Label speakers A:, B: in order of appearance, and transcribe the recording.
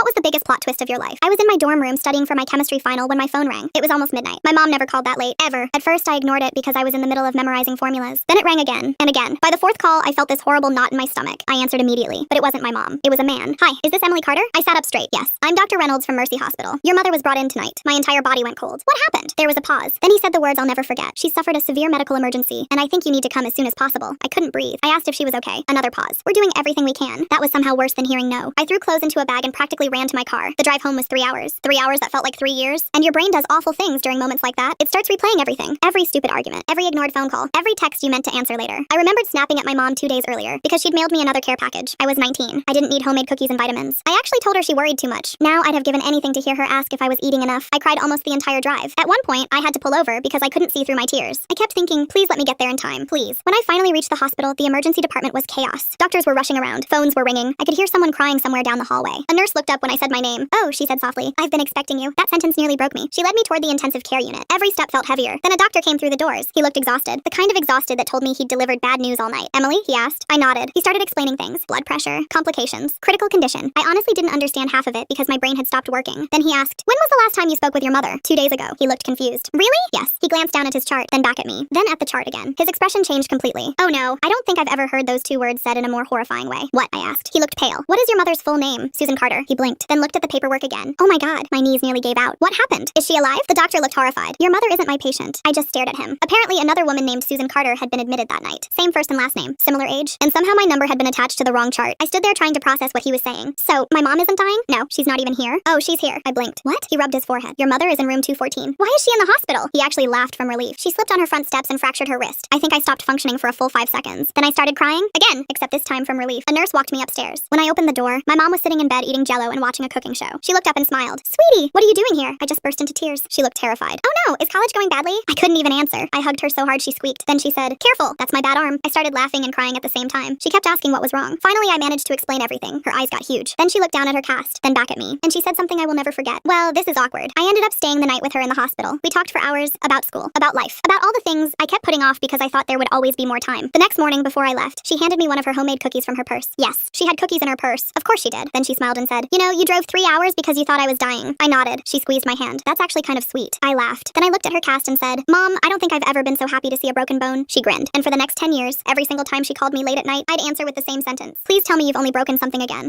A: What was the biggest plot twist of your life? I was in my dorm room studying for my chemistry final when my phone rang. It was almost midnight. My mom never called that late, ever. At first, I ignored it because I was in the middle of memorizing formulas. Then it rang again and again. By the fourth call, I felt this horrible knot in my stomach. I answered immediately, but it wasn't my mom. It was a man. Hi, is this Emily Carter? I sat up straight. Yes, I'm Dr. Reynolds from Mercy Hospital. Your mother was brought in tonight. My entire body went cold. What happened? There was a pause. Then he said the words I'll never forget. She suffered a severe medical emergency, and I think you need to come as soon as possible. I couldn't breathe. I asked if she was okay. Another pause. We're doing everything we can. That was somehow worse than hearing no. I threw clothes into a bag and practically ran to my car. The drive home was 3 hours. 3 hours that felt like 3 years. And your brain does awful things during moments like that. It starts replaying everything. Every stupid argument. Every ignored phone call. Every text you meant to answer later. I remembered snapping at my mom 2 days earlier because she'd mailed me another care package. I was 19. I didn't need homemade cookies and vitamins. I actually told her she worried too much. Now I'd have given anything to hear her ask if I was eating enough. I cried almost the entire drive. At one point, I had to pull over because I couldn't see through my tears. I kept thinking, please let me get there in time, please. When I finally reached the hospital, the emergency department was chaos. Doctors were rushing around. Phones were ringing. I could hear someone crying somewhere down the hallway. A nurse looked up when I said my name. Oh, she said softly. I've been expecting you. That sentence nearly broke me. She led me toward the intensive care unit. Every step felt heavier. Then a doctor came through the doors. He looked exhausted. The kind of exhausted that told me he'd delivered bad news all night. Emily, he asked. I nodded. He started explaining things. Blood pressure, complications, critical condition. I honestly didn't understand half of it because my brain had stopped working. Then he asked, when was the last time you spoke with your mother? 2 days ago. He looked confused. Really? Yes. He glanced down at his chart, then back at me, then at the chart again. His expression changed completely. Oh no, I don't think I've ever heard those 2 words said in a more horrifying way. What? I asked. He looked pale. What is your mother's full name? Susan Carter. He blinked, then looked at the paperwork again. Oh my god. My knees nearly gave out. What happened? Is she alive? The doctor looked horrified. Your mother isn't my patient. I just stared at him. Apparently another woman named Susan Carter had been admitted that night. Same first and last name, similar age, and somehow my number had been attached to the wrong chart. I stood there trying to process what he was saying. So, my mom isn't dying? No, she's not even here. Oh, she's here. I blinked. What? He rubbed his forehead. Your mother is in room 214. Why is she in the hospital? He actually laughed from relief. She slipped on her front steps and fractured her wrist. I think I stopped functioning for a full 5 seconds. Then I started crying again, except this time from relief. A nurse walked me upstairs. When I opened the door, my mom was sitting in bed eating Jell-O and watching a cooking show. She looked up and smiled. Sweetie, what are you doing here? I just burst into tears. She looked terrified. Oh no, is college going badly? I couldn't even answer. I hugged her so hard she squeaked. Then she said, careful, that's my bad arm. I started laughing and crying at the same time. She kept asking what was wrong. Finally, I managed to explain everything. Her eyes got huge. Then she looked down at her cast, then back at me. And she said something I will never forget. Well, this is awkward. I ended up staying the night with her in the hospital. We talked for hours about school, about life, about all the things I kept putting off because I thought there would always be more time. The next morning before I left, she handed me one of her homemade cookies from her purse. Yes, she had cookies in her purse. Of course she did. Then she smiled and said, you know, you drove 3 hours because you thought I was dying. I nodded. She squeezed my hand. That's actually kind of sweet. I laughed. Then I looked at her cast and said, Mom, I don't think I've ever been so happy to see a broken bone. She grinned. And for the next 10 years, every single time she called me late at night, I'd answer with the same sentence. Please tell me you've only broken something again.